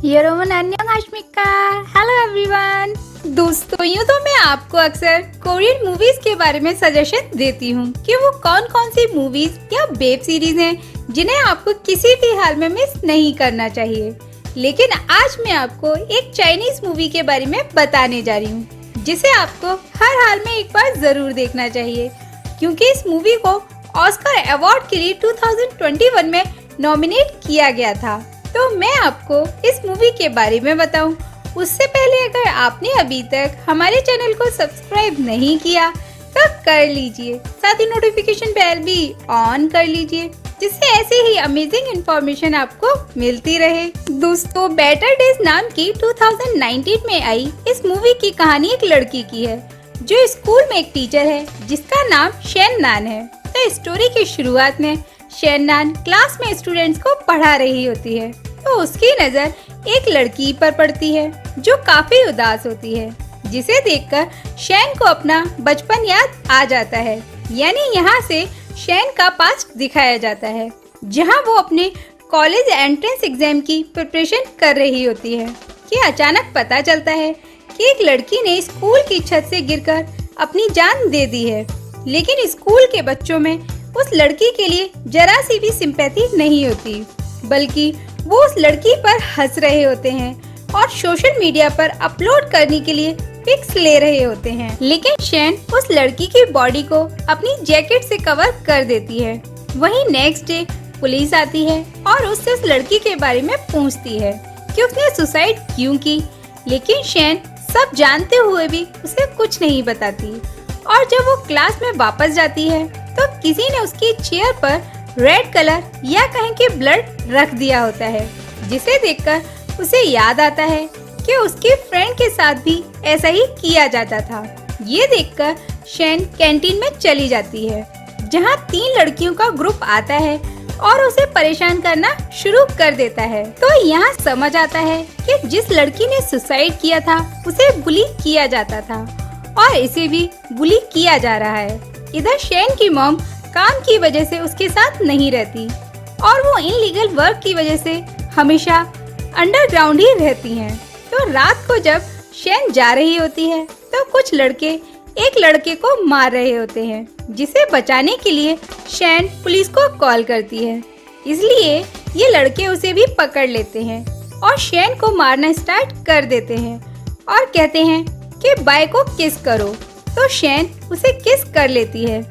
यरोमन अन्यंग हाशमिका। Hello everyone. दोस्तों, यूँ तो मैं आपको अक्सर कोरियन मूवीज के बारे में सजेशन देती हूँ कि वो कौन कौन सी मूवीज या वेब सीरीज हैं जिन्हें आपको किसी भी हाल में मिस नहीं करना चाहिए। लेकिन आज मैं आपको एक चाइनीज मूवी के बारे में बताने जा रही हूँ जिसे आपको हर हाल में एक बार जरूर देखना चाहिए, क्योंकि इस मूवी को ऑस्कर अवार्ड के लिए 2021 में नॉमिनेट किया गया था। तो मैं आपको इस मूवी के बारे में बताऊं, उससे पहले अगर आपने अभी तक हमारे चैनल को सब्सक्राइब नहीं किया तो कर लीजिए, साथ ही नोटिफिकेशन बेल भी ऑन कर लीजिए, जिससे ऐसे ही अमेजिंग इंफॉर्मेशन आपको मिलती रहे। दोस्तों, बेटर डेज नाम की 2019 में आई इस मूवी की कहानी एक लड़की की है जो स्कूल में एक टीचर है जिसका नाम शेन नान है। तो स्टोरी की शुरुआत में शेन नान क्लास में स्टूडेंट्स को पढ़ा रही होती है तो उसकी नजर एक लड़की पर पड़ती है जो काफी उदास होती है, जिसे देखकर शेन को अपना बचपन याद आ जाता है। यानी यहाँ से शेन का पास्ट दिखाया जाता है, जहाँ वो अपने कॉलेज एंट्रेंस एग्जाम की प्रिपरेशन कर रही होती है कि अचानक पता चलता है कि एक लड़की ने स्कूल की छत से गिरकर अपनी जान दे दी है। लेकिन स्कूल के बच्चों में उस लड़की के लिए जरा सी भी सिंपैथी नहीं होती, बल्कि वो उस लड़की पर हंस रहे होते हैं और सोशल मीडिया पर अपलोड करने के लिए पिक्स ले रहे होते हैं। लेकिन शेन उस लड़की की बॉडी को अपनी जैकेट से कवर कर देती है। वहीं नेक्स्ट डे पुलिस आती है और उससे उस लड़की के बारे में पूछती है कि उसने सुसाइड क्यों की। लेकिन शेन सब जानते हुए भी उसे कुछ नहीं बताती, और जब वो क्लास में वापस जाती है तो किसी ने उसकी चेयर पर रेड कलर या कहें कि ब्लड रख दिया होता है, जिसे देखकर उसे याद आता है कि उसके फ्रेंड के साथ भी ऐसा ही किया जाता था। ये देखकर शेन कैंटीन में चली जाती है, जहां 3 लड़कियों का ग्रुप आता है और उसे परेशान करना शुरू कर देता है। तो यहाँ समझ आता है कि जिस लड़की ने सुसाइड किया था उसे बुली किया जाता था और इसे भी बुली किया जा रहा है। इधर शेन की मॉम काम की वजह से उसके साथ नहीं रहती और वो इनलीगल वर्क की वजह से हमेशा अंडरग्राउंड ही रहती हैं। तो रात को जब शेन जा रही होती है तो कुछ लड़के एक लड़के को मार रहे होते हैं, जिसे बचाने के लिए शेन पुलिस को कॉल करती है। इसलिए ये लड़के उसे भी पकड़ लेते हैं और शेन को मारना स्टार्ट कर देते हैं और कहते हैं कि बाय को किस करो। तो शेन उसे किस कर लेती है,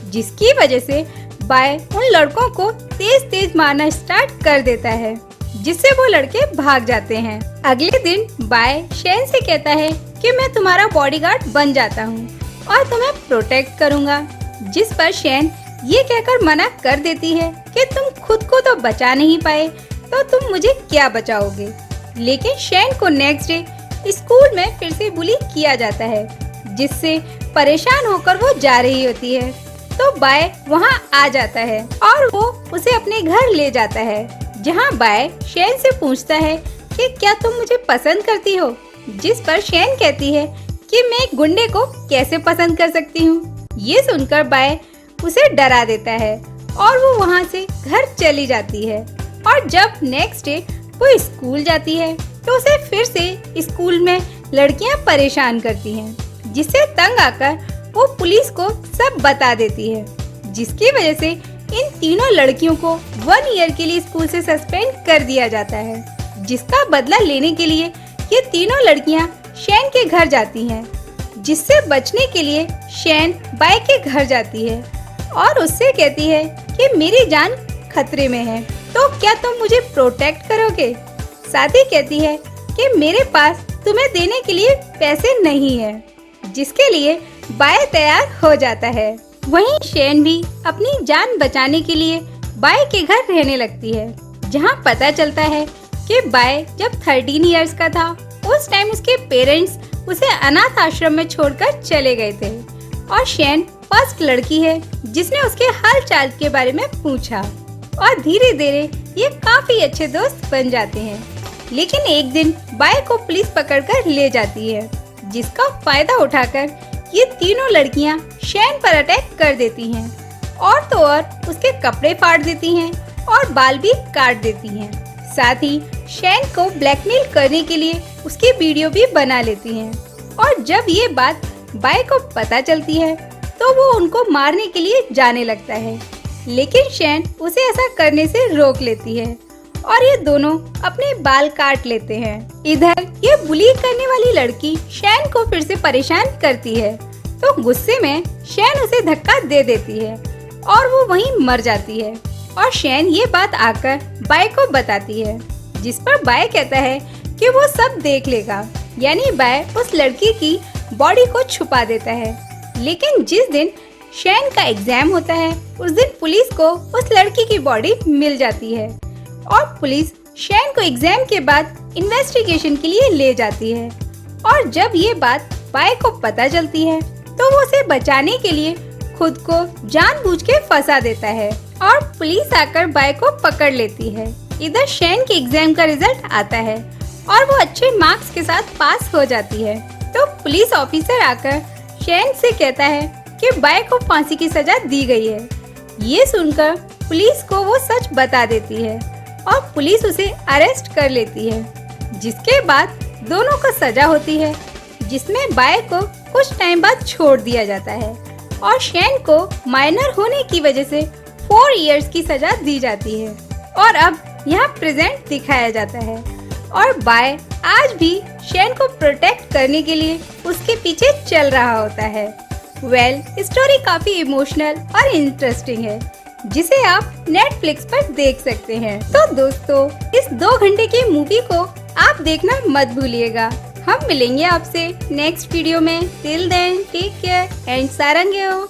जिसकी वजह से बाय उन लड़कों को तेज तेज मारना स्टार्ट कर देता है, जिससे वो लड़के भाग जाते हैं। अगले दिन बाय शेन से कहता है कि मैं तुम्हारा बॉडीगार्ड बन जाता हूँ और तुम्हें प्रोटेक्ट करूँगा, जिस पर शेन ये कहकर मना कर देती है कि तुम खुद को तो बचा नहीं पाए तो तुम मुझे क्या बचाओगे। लेकिन शेन को नेक्स्ट डे स्कूल में फिर से बुली किया जाता है, जिससे परेशान होकर वो जा रही होती है। तो बाय वहाँ आ जाता है और वो उसे अपने घर ले जाता है, जहाँ बाय शेन से पूछता है कि क्या तुम मुझे पसंद करती हो, जिस पर शेन कहती है कि मैं एक गुंडे को कैसे पसंद कर सकती हूँ। ये सुनकर बाय उसे डरा देता है और वो वहाँ से घर चली जाती है। और जब नेक्स्ट डे वो स्कूल जाती है तो उसे फिर से स्कूल में लड़कियाँ परेशान करती हैं, जिससे तंग आकर वो पुलिस को सब बता देती है, जिसकी वजह से इन तीनों लड़कियों को 1 ईयर के लिए स्कूल से सस्पेंड कर दिया जाता है। जिसका बदला लेने के लिए ये तीनों लड़कियां शेन के घर जाती हैं, जिससे बचने के लिए शेन बाय के घर जाती है और उससे कहती है कि मेरी जान खतरे में है, तो क्या तुम मुझे प्रोटेक्ट करोगे। साथ ही कहती है कि मेरे पास तुम्हें देने के लिए पैसे नहीं है, जिसके लिए बाय तैयार हो जाता है। वहीं शेन भी अपनी जान बचाने के लिए बाय के घर रहने लगती है, जहां पता चलता है कि बाय जब 13 इयर्स का था उस टाइम उसके पेरेंट्स उसे अनाथ आश्रम में छोड़कर चले गए थे और शेन फर्स्ट लड़की है जिसने उसके हाल चाल के बारे में पूछा और धीरे धीरे ये काफी अच्छे दोस्त बन जाते हैं। लेकिन एक दिन बाय को पुलिस पकड़कर ले जाती है, जिसका फायदा उठाकर ये तीनों लड़कियां शेन पर अटैक कर देती हैं और तो और उसके कपड़े फाड़ देती हैं और बाल भी काट देती हैं। साथ ही शैन को ब्लैकमेल करने के लिए उसकी वीडियो भी बना लेती हैं। और जब ये बात बाय को पता चलती है तो वो उनको मारने के लिए जाने लगता है, लेकिन शैन उसे ऐसा करने से रोक लेती है और ये दोनों अपने बाल काट लेते हैं। इधर ये बुली करने वाली लड़की शैन को फिर से परेशान करती है, तो गुस्से में शैन उसे धक्का दे देती है और वो वहीं मर जाती है। और शैन ये बात आकर बाय को बताती है, जिस पर बाय कहता है कि वो सब देख लेगा। यानी बाय उस लड़की की बॉडी को छुपा देता है। लेकिन जिस दिन शैन का एग्जाम होता है उस दिन पुलिस को उस लड़की की बॉडी मिल जाती है और पुलिस शैन को एग्जाम के बाद इन्वेस्टिगेशन के लिए ले जाती है। और जब ये बात बाय को पता चलती है तो वो उसे बचाने के लिए खुद को जानबूझ के फंसा देता है और पुलिस आकर बाय को पकड़ लेती है। इधर शैन के एग्जाम का रिजल्ट आता है और वो अच्छे मार्क्स के साथ पास हो जाती है। तो पुलिस ऑफिसर आकर शैन से कहता है कि बाय को फांसी की सजा दी गई है। ये सुनकर पुलिस को वो सच बता देती है और पुलिस उसे अरेस्ट कर लेती है, जिसके बाद दोनों को सजा होती है, जिसमें बाय को कुछ टाइम बाद छोड़ दिया जाता है और शैन को माइनर होने की वजह से 4 इयर्स की सजा दी जाती है। और अब यहाँ प्रेजेंट दिखाया जाता है और बाय आज भी शैन को प्रोटेक्ट करने के लिए उसके पीछे चल रहा होता है। स्टोरी काफी इमोशनल और इंटरेस्टिंग है, जिसे आप नेटफ्लिक्स पर देख सकते हैं। तो दोस्तों, इस 2 घंटे की मूवी को आप देखना मत भूलिएगा। हम मिलेंगे आपसे नेक्स्ट वीडियो में। Till then take care and सारंगे हो।